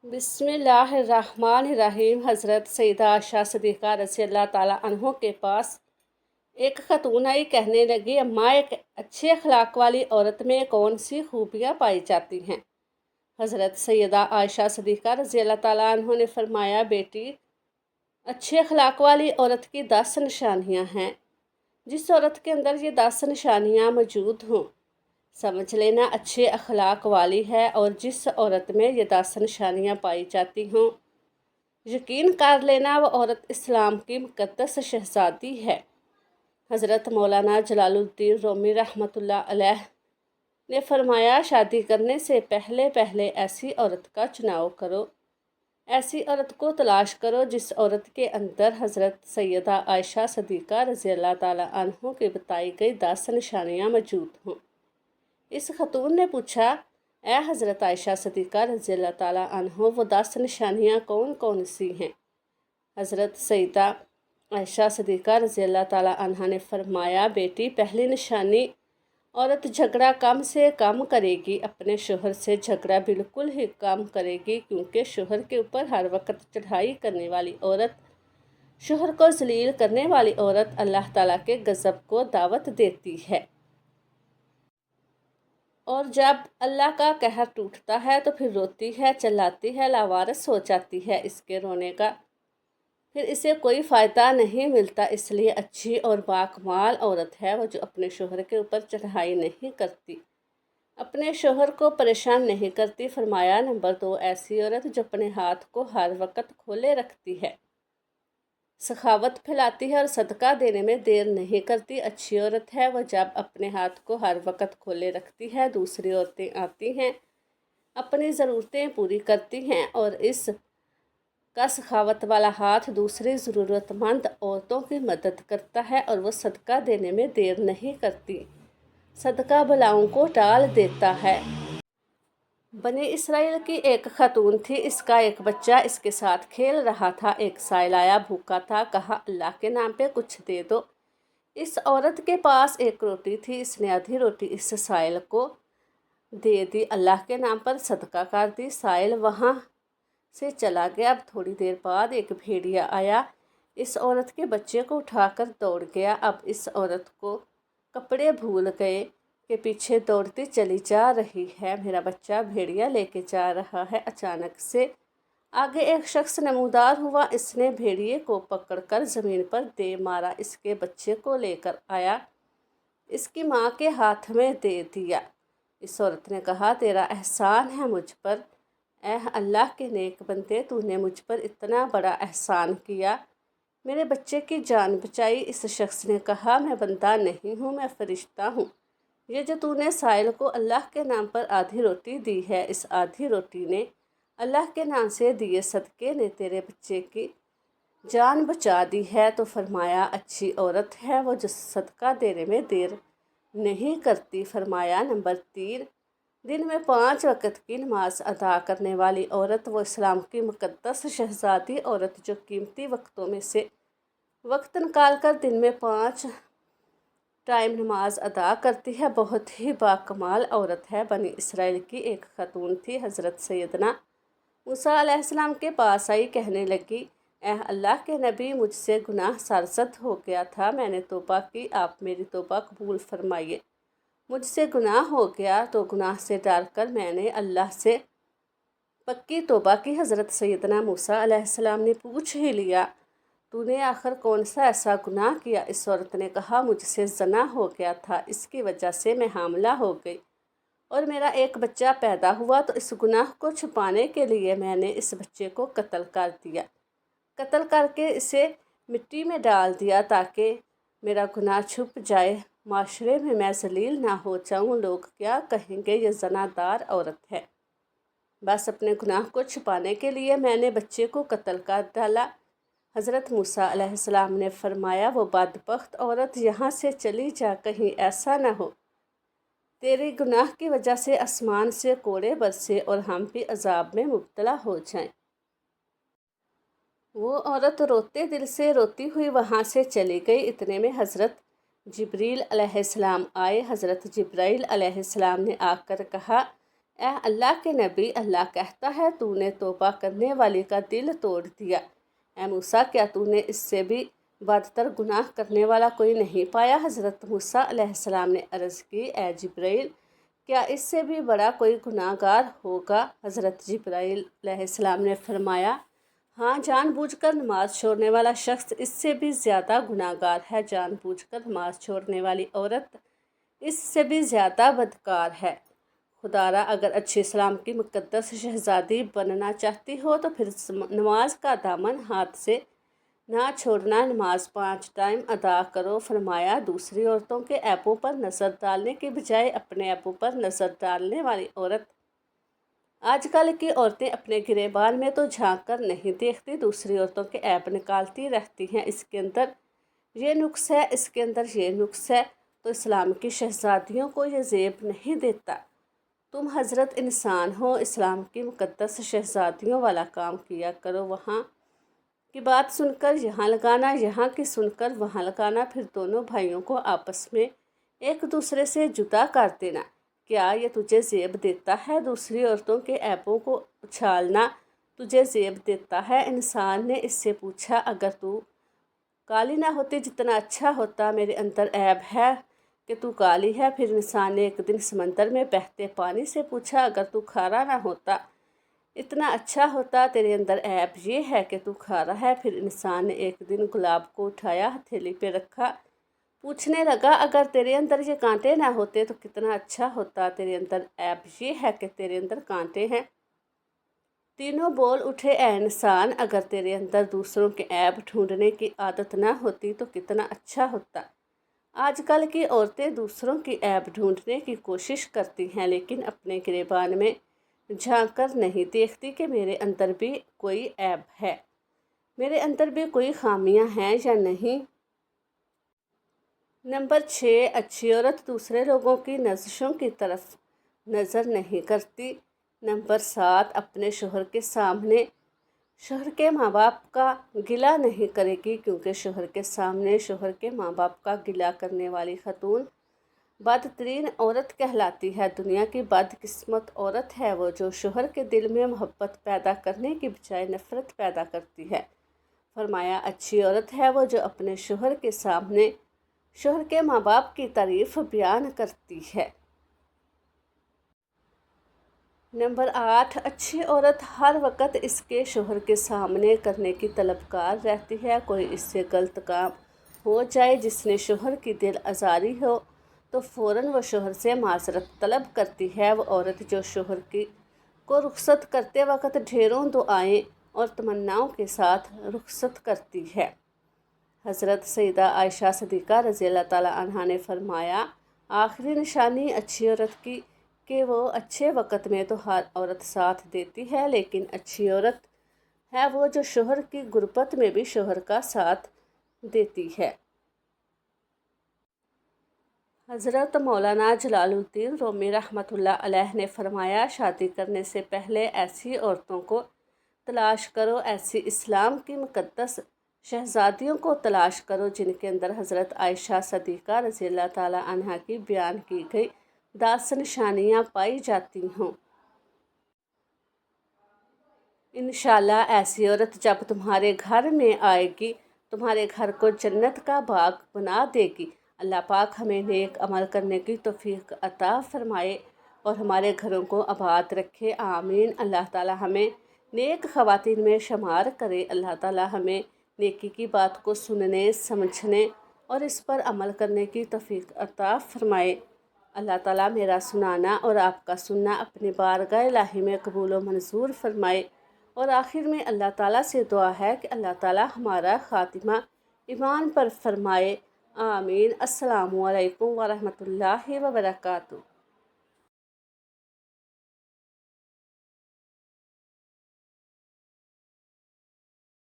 बिस्मिल्लाहिर्रहमानिर्रहीम। हज़रत सैयदा आयशा सिद्दीक़ा रज़ी अल्लाह ताला अन्हा के पास एक ख़तून आई। कहने लगी, अम्मा, एक अच्छे अखलाक वाली औरत में कौन सी खूबियाँ पाई जाती हैं? हज़रत सैयदा आयशा सिद्दीक़ा रज़ी अल्लाह ताला अन्हा ने फरमाया, बेटी, अच्छे अखलाक वाली औरत की 10 निशानियाँ हैं। जिस औरत के अंदर ये 10 निशानियाँ मौजूद हों, समझ लेना अच्छे अखलाक वाली है। और जिस औरत में ये 10 निशानियाँ पाई जाती हों, यकीन कर लेना वो औरत इस्लाम की मुक़द्दस शहज़ादी है। हज़रत मौलाना जलालुद्दीन रूमी रहमतुल्लाह अलैह ने फरमाया, शादी करने से पहले पहले ऐसी औरत का चुनाव करो, ऐसी औरत को तलाश करो जिस औरत के अंदर हज़रत सैयदा आयशा सिद्दीक़ा रज़ी अल्लाह ताला अन्हा की बताई गई 10 निशानियाँ मौजूद हों। इस खतून ने पूछा, ए हज़रत आयशा सिद्दीक़ा रज़ी अल्लाह ताला अन्हा, वो 10 निशानियाँ कौन कौन सी हैं? हज़रत सैयदा आयशा सिद्दीक़ा रज़ी अल्लाह ताला अन्हा ने फरमाया, बेटी, पहली निशानी, औरत झगड़ा कम से कम करेगी। अपने शोहर से झगड़ा बिल्कुल ही कम करेगी, क्योंकि शोहर के ऊपर हर वक्त चढ़ाई करने वाली औरत, शोहर को ज़लील करने वाली औरत अल्लाह ताला के गज़ब को दावत देती है। और जब अल्लाह का कहर टूटता है तो फिर रोती है, चिल्लाती है, लावारिस हो जाती है। इसके रोने का फिर इसे कोई फ़ायदा नहीं मिलता। इसलिए अच्छी और बाकमाल औरत है वो जो अपने शोहर के ऊपर चढ़ाई नहीं करती, अपने शोहर को परेशान नहीं करती। फरमाया, नंबर 2, ऐसी औरत जो अपने हाथ को हर वक्त खोले रखती है, सखावत फैलाती है और सदका देने में देर नहीं करती। अच्छी औरत है वो जब अपने हाथ को हर वक्त खोले रखती है, दूसरी औरतें आती हैं, अपनी ज़रूरतें पूरी करती हैं और इस का सखावत वाला हाथ दूसरी ज़रूरतमंद औरतों की मदद करता है और वो सदका देने में देर नहीं करती, सदका बलाओं को टाल देता है। बनी इसराइल की एक खातून थी। इसका एक बच्चा इसके साथ खेल रहा था। एक साइल आया, भूखा था, कहा, अल्लाह के नाम पे कुछ दे दो। इस औरत के पास एक रोटी थी। इसने आधी रोटी इस साइल को दे दी, अल्लाह के नाम पर सदका कर दी। साइल वहाँ से चला गया। अब थोड़ी देर बाद एक भेड़िया आया, इस औरत के बच्चे को उठाकर दौड़ गया। अब इस औरत को कपड़े भूल गए के पीछे दौड़ती चली जा रही है। मेरा बच्चा भेड़िया लेके जा रहा है। अचानक से आगे एक शख्स नमूदार हुआ। इसने भेड़िए को पकड़कर ज़मीन पर दे मारा। इसके बच्चे को लेकर आया, इसकी माँ के हाथ में दे दिया। इस औरत ने कहा, तेरा एहसान है मुझ पर, ऐ अल्लाह के नेक बंदे, तूने मुझ पर इतना बड़ा एहसान किया, मेरे बच्चे की जान बचाई। इस शख्स ने कहा, मैं बंदा नहीं हूँ, मैं फरिश्ता हूँ। ये जो तूने साइल को अल्लाह के नाम पर आधी रोटी दी है, इस आधी रोटी ने, अल्लाह के नाम से दिए सदके ने तेरे बच्चे की जान बचा दी है। तो फरमाया, अच्छी औरत है वो जो सदका देने में देर नहीं करती। फरमाया, नंबर 3, दिन में 5 वक्त की नमाज अदा करने वाली औरत, वो इस्लाम की मुक़द्दस शहज़ादी औरत जो कीमती वक्तों में से वक्त निकाल कर दिन में 5 टाइम नमाज अदा करती है, बहुत ही बाकमाल औरत है। बनी इसराइल की एक खातून थी। हज़रत सैयदना मूसा अलैहिस्सलाम के पास आई, कहने लगी, ऐ अल्लाह के नबी, मुझसे गुनाह सरज़द हो गया था, मैंने तौबा की, आप मेरी तौबा कबूल फरमाइए। मुझसे गुनाह हो गया तो गुनाह से डर कर मैंने अल्लाह से पक्की तौबा की। हज़रत सैयदना मूसा अलैहिस्सलाम ने पूछ ही लिया, तूने आखिर कौन सा ऐसा गुनाह किया? इस औरत ने कहा, मुझसे ज़ना हो गया था, इसकी वजह से मैं हामला हो गई और मेरा एक बच्चा पैदा हुआ, तो इस गुनाह को छुपाने के लिए मैंने इस बच्चे को कत्ल कर दिया, कत्ल करके इसे मिट्टी में डाल दिया ताकि मेरा गुनाह छुप जाए, माशरे में मैं जलील ना हो जाऊँ, लोग क्या कहेंगे, ये ज़नादार औरत है। बस अपने गुनाह को छुपाने के लिए मैंने बच्चे को कत्ल कर डाला। हज़रत मूसा अलैहिस्सलाम ने फरमाया, वो बदबख्त औरत यहाँ से चली जा, कहीं ऐसा ना हो तेरे गुनाह की वजह से आसमान से कोड़े बरसे और हम भी अजाब में मुब्तला हो जाएं। वो औरत रोते दिल से रोती हुई वहाँ से चली गई। इतने में हज़रत जिब्रील अलैहिस्सलाम आए। हज़रत जिब्राइल अलैहिस्सलाम ने आकर कहा, اے اللہ کے نبی، اللہ کہتا ہے تو نے توبہ کرنے والی کا دل توڑ دیا۔ اے موسیٰ، کیا تو نے اس سے بھی بدتر گناہ کرنے والا کوئی نہیں پایا؟ حضرت موسیٰ علیہ السلام نے عرض کی، اے جبرائیل، کیا اس سے بھی بڑا کوئی گناہ گار ہوگا؟ حضرت جبرائیل علیہ السلام نے فرمایا، ہاں، جان بوجھ کر نماز چھوڑنے والا شخص اس سے بھی زیادہ گناہ گار ہے۔ جان بوجھ کر نماز چھوڑنے والی عورت اس سے بھی زیادہ بدکار ہے۔ خدا را، اگر اچھے اسلام کی مقدس شہزادی بننا چاہتی ہو تو پھر نماز کا دامن ہاتھ سے نہ چھوڑنا، نماز 5 ٹائم ادا کرو۔ فرمایا، دوسری عورتوں کے عیبوں پر نظر ڈالنے کی بجائے اپنے عیبوں پر نظر ڈالنے والی عورت۔ آج کل کی عورتیں اپنے گریبان میں تو جھانک کر نہیں دیکھتی، دوسری عورتوں کے عیب نکالتی رہتی ہیں۔ اس کے اندر یہ نقص ہے، اس کے اندر یہ نقص ہے، تو اسلام کی شہزادیوں کو یہ زیب نہیں دیتا۔ تم حضرت انسان ہو، اسلام کی مقدس شہزادیوں والا کام کیا کرو۔ وہاں کی بات سن کر یہاں لگانا، یہاں کی سن کر وہاں لگانا، پھر دونوں بھائیوں کو آپس میں ایک دوسرے سے جدا کر دینا، کیا یہ تجھے زیب دیتا ہے؟ دوسری عورتوں کے عیبوں کو اچھالنا تجھے زیب دیتا ہے؟ انسان نے اس سے پوچھا، اگر تو کالی نہ ہوتی جتنا اچھا ہوتا، میرے اندر عیب ہے کہ تو کالی ہے۔ پھر انسان نے ایک دن سمندر میں بہتے پانی سے پوچھا، اگر تو کھارا نہ ہوتا اتنا اچھا ہوتا، تیرے اندر عیب یہ ہے کہ تو کھارا ہے۔ پھر انسان نے ایک دن گلاب کو اٹھایا، ہتھیلی پہ رکھا، پوچھنے لگا، اگر تیرے اندر یہ کانٹے نہ ہوتے تو کتنا اچھا ہوتا، تیرے اندر عیب یہ ہے کہ تیرے اندر کانٹے ہیں۔ تینوں بول اٹھے، اے انسان، اگر تیرے اندر دوسروں کے عیب ڈھونڈنے کی عادت نہ ہوتی تو کتنا اچھا ہوتا۔ آج کل کی عورتیں دوسروں کی عیب ڈھونڈنے کی کوشش کرتی ہیں، لیکن اپنے گریبان میں جھانک کر نہیں دیکھتی کہ میرے اندر بھی کوئی عیب ہے، میرے اندر بھی کوئی خامیاں ہیں یا نہیں۔ نمبر 6، اچھی عورت دوسرے لوگوں کی نزشوں کی طرف نظر نہیں کرتی۔ نمبر 7، اپنے شوہر کے سامنے شوہر کے ماں باپ کا گلہ نہیں کرے گی، کیونکہ شوہر کے سامنے شوہر کے ماں باپ کا گلہ کرنے والی خاتون بدترین عورت کہلاتی ہے۔ دنیا کی بدقسمت عورت ہے وہ جو شوہر کے دل میں محبت پیدا کرنے کی بجائے نفرت پیدا کرتی ہے۔ فرمایا، اچھی عورت ہے وہ جو اپنے شوہر کے سامنے شوہر کے ماں باپ کی تعریف بیان کرتی ہے۔ نمبر 8، اچھی عورت ہر وقت اس کے شوہر کے سامنے کرنے کی طلبگار رہتی ہے۔ کوئی اس سے غلط کام ہو جائے جس نے شوہر کی دل آزاری ہو تو فوراً وہ شوہر سے معذرت طلب کرتی ہے۔ وہ عورت جو شوہر کو رخصت کرتے وقت ڈھیروں دعائیں اور تمناؤں کے ساتھ رخصت کرتی ہے۔ حضرت سیدہ عائشہ صدیقہ رضی اللہ تعالیٰ عنہا نے فرمایا، آخری نشانی اچھی عورت کی کہ وہ اچھے وقت میں تو ہر عورت ساتھ دیتی ہے، لیکن اچھی عورت ہے وہ جو شوہر کی غربت میں بھی شوہر کا ساتھ دیتی ہے۔ حضرت مولانا جلال الدین رومی رحمۃ اللہ علیہ نے فرمایا، شادی کرنے سے پہلے ایسی عورتوں کو تلاش کرو، ایسی اسلام کی مقدس شہزادیوں کو تلاش کرو جن کے اندر حضرت عائشہ صدیقہ رضی اللہ تعالیٰ عنہا کی بیان کی گئی 10 نشانیاں پائی جاتی ہوں۔ انشاءاللہ ایسی عورت جب تمہارے گھر میں آئے گی، تمہارے گھر کو جنت کا باغ بنا دے گی۔ اللہ پاک ہمیں نیک عمل کرنے کی توفیق عطا فرمائے اور ہمارے گھروں کو آباد رکھے، آمین۔ اللہ تعالیٰ ہمیں نیک خواتین میں شمار کرے۔ اللہ تعالیٰ ہمیں نیکی کی بات کو سننے، سمجھنے اور اس پر عمل کرنے کی توفیق عطا فرمائے۔ اللہ تعالیٰ میرا سنانا اور آپ کا سننا اپنی بارگاہ الہی میں قبول و منظور فرمائے۔ اور آخر میں اللہ تعالیٰ سے دعا ہے کہ اللہ تعالیٰ ہمارا خاتمہ ایمان پر فرمائے، آمین۔ السلام علیکم ورحمۃ اللہ وبرکاتہ۔